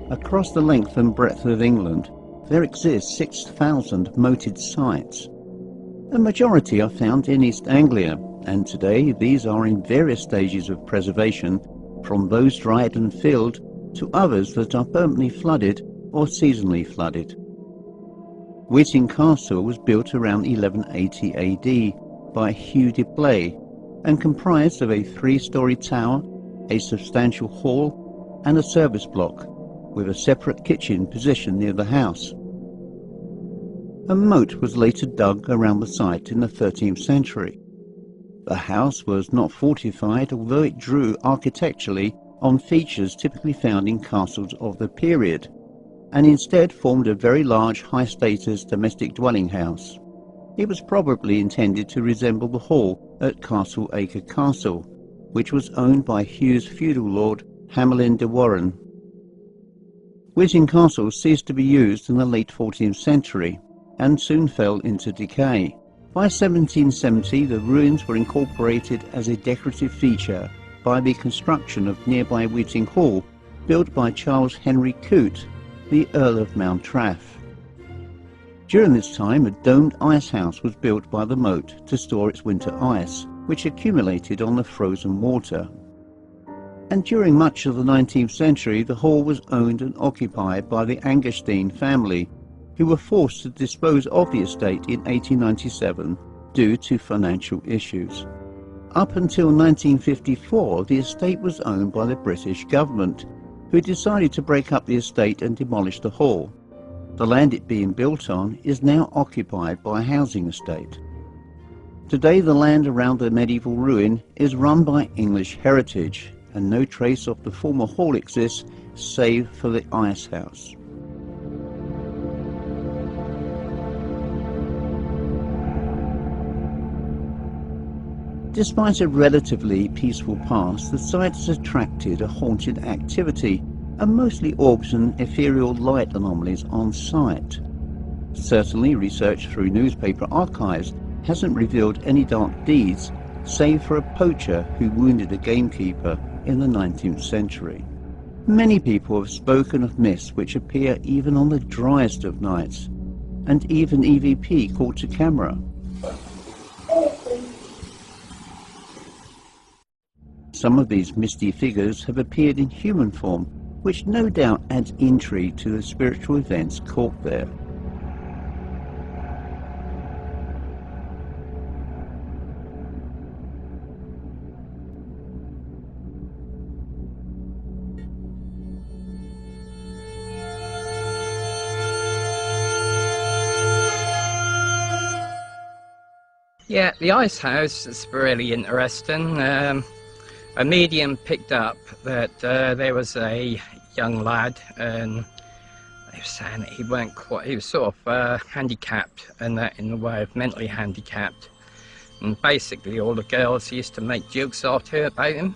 Across the length and breadth of England, there exist 6,000 moated sites. A majority are found in East Anglia, and today these are in various stages of preservation, from those dried and filled to others that are permanently flooded or seasonally flooded. Weeting Castle was built around 1180 AD by Hugh de Blay and comprised of a 3-storey tower, a substantial hall and a service block, with a separate kitchen positioned near the house. A moat was later dug around the site in the 13th century. The house was not fortified, although it drew architecturally on features typically found in castles of the period, and instead formed a very large high-status domestic dwelling house. It was probably intended to resemble the hall at Castle Acre Castle, which was owned by Hugh's feudal lord Hamelin de Warren. Weeting Castle ceased to be used in the late 14th century and soon fell into decay. By 1770 the ruins were incorporated as a decorative feature by the construction of nearby Weeting Hall, built by Charles Henry Coote, the Earl of Mountrath. During this time a domed ice house was built by the moat to store its winter ice, which accumulated on the frozen water. And during much of the 19th century the hall was owned and occupied by the Angerstein family, who were forced to dispose of the estate in 1897 due to financial issues. Up until 1954 the estate was owned by the British government, who decided to break up the estate and demolish the hall. The land it being built on is now occupied by a housing estate. Today the land around the medieval ruin is run by English Heritage, and no trace of the former hall exists save for the ice house. Despite a relatively peaceful past, the site has attracted a haunted activity, and mostly orbs and ethereal light anomalies on site. Certainly research through newspaper archives hasn't revealed any dark deeds, save for a poacher who wounded a gamekeeper in the 19th century. Many people have spoken of mists which appear even on the driest of nights, and even EVP caught to camera. Some of these misty figures have appeared in human form, which no doubt adds intrigue to the spiritual events caught there. Yeah, the ice house is really interesting. A medium picked up that there was a young lad, and they were saying that he was sort of handicapped, and that in the way of mentally handicapped. And basically all the girls used to make jokes after about him.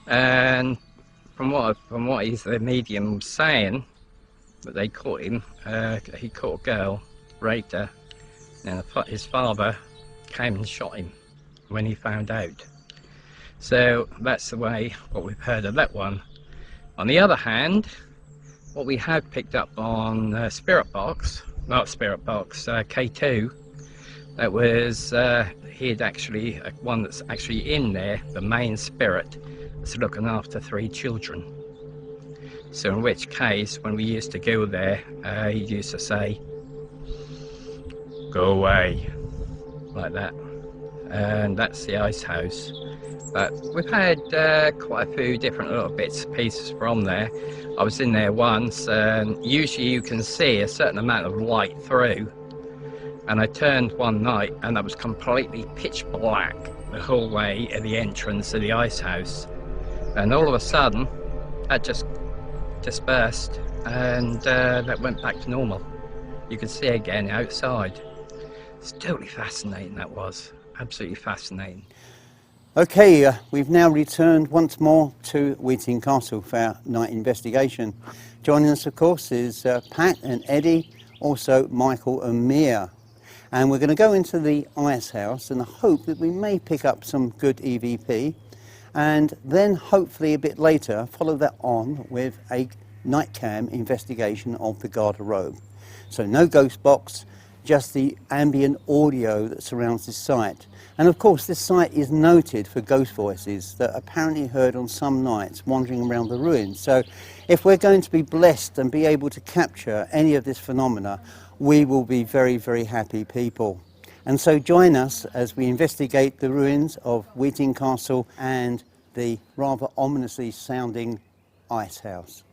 And from what the medium was saying, that they caught him, he caught a girl, raped her, and his father came and shot him when he found out. So that's the way what we've heard of that one. On the other hand, what we have picked up on Spirit Box, K2, that was he had actually one that's actually in there, the main spirit, that's looking after 3 children. So in which case, when we used to go there, he used to say, "Go away," like that. And that's the ice house. But we've had quite a few different little bits and pieces from there. I was in there once, and usually you can see a certain amount of light through. And I turned one night and it was completely pitch black the whole way at the entrance of the ice house. And all of a sudden, that just dispersed, and that went back to normal. You could see again outside. It's totally fascinating, that was. Absolutely fascinating. Okay, we've now returned once more to Weeting Castle for our night investigation. Joining us, of course, is Pat and Eddie, also Michael and Mia. And we're going to go into the ice house in the hope that we may pick up some good EVP, and then hopefully a bit later follow that on with a night cam investigation of the garderobe. So no ghost box, just the ambient audio that surrounds this site. And of course this site is noted for ghost voices that are apparently heard on some nights wandering around the ruins. So if we're going to be blessed and be able to capture any of this phenomena, we will be very, very happy people. And so join us as we investigate the ruins of Weeting Castle and the rather ominously sounding ice house.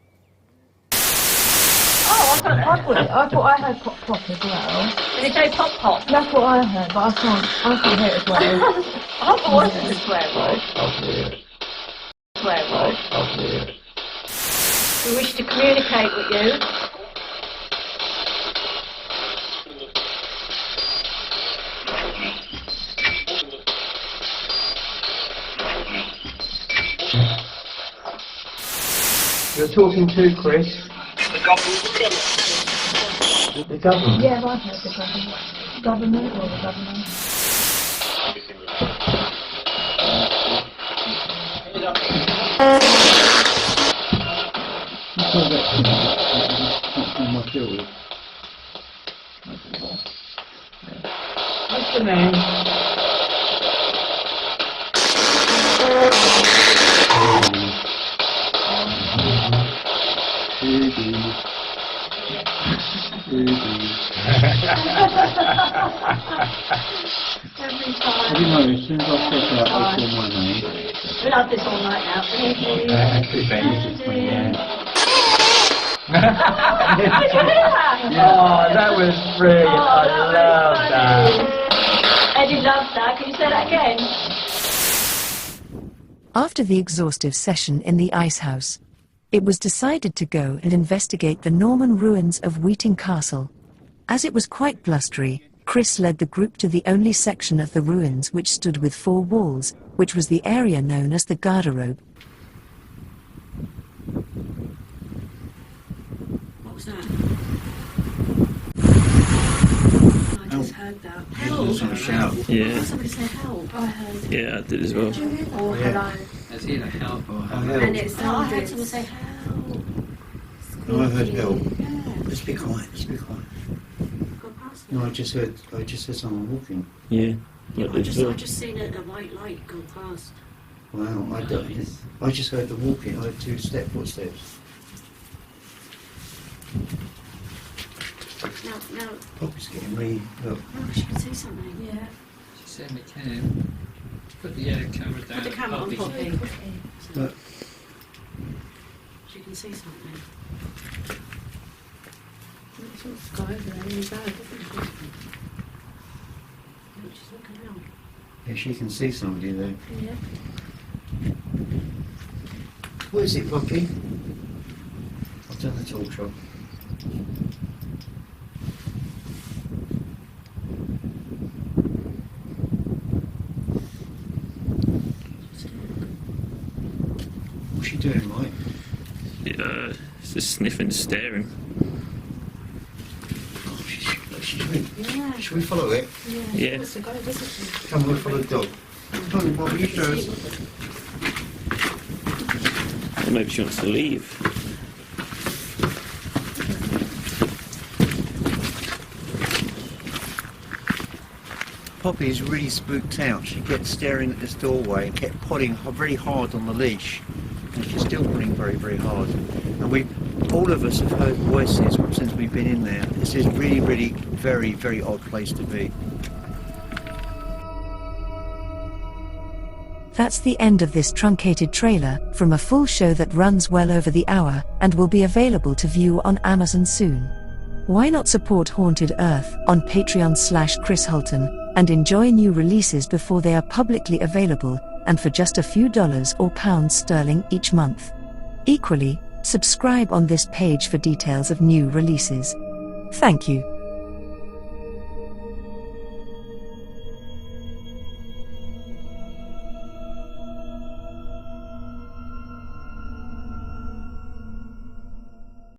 Oh, I thought I heard pop pop as well. Did it go pop pop? That's what I heard, but I can't hear it as well. I thought it was a swear word. Swear word. We wish to communicate with you. You're talking to Chris? The government. The government? Yeah, I've heard the government. Government or the government? What's the name? Every time. You know, as soon as I step out, they call my name. We'll have this all night now. Oh, that was brilliant. I love that. Eddie loves that. Can you say that again? After the exhaustive session in the ice house, it was decided to go and investigate the Norman ruins of Weeting Castle. As it was quite blustery, Chris led the group to the only section of the ruins which stood with 4 walls, which was the area known as the garderobe. What was that? I just heard that. Help! Shout. Yeah, Somebody say help. I heard. yeah, I did as well. Or hello. It's either help or help. And it sounded. I heard someone say help. No, I heard help. Yeah. Just be quiet, just be quiet. Go past No, it. I just heard someone walking. Yeah, Yeah, like I this just, as well. I just seen a white light go past. Wow, I just heard the walking. I heard 2 footsteps. Now, Poppy's getting really, look. oh, she can see something. Yeah. She certainly can. Put the camera down. Put the camera on Poppy. Poppy. Look. She can see something. It's all sky over there really bad, isn't it? Look, she's looking around. Yeah, she can see somebody there. Yeah. What is it, Poppy? I've done the torch off. What's she doing, Mike? Yeah, it's just sniffing, staring. Oh, she's really. Yeah. Should we follow it? Yeah. It's a guy, isn't it? Come, we'll follow the dog. Come on, Bobby, you show us. Or maybe she wants to leave. Poppy is really spooked out. She kept staring at this doorway and kept pulling very hard on the leash. And she's still pulling very, very hard. And all of us have heard voices since we've been in there. This is really, really very, very odd place to be. That's the end of this truncated trailer from a full show that runs well over the hour and will be available to view on Amazon soon. Why not support Haunted Earth on Patreon/Chris Halton and enjoy new releases before they are publicly available and for just a few dollars or pounds sterling each month. Equally, subscribe on this page for details of new releases. Thank you.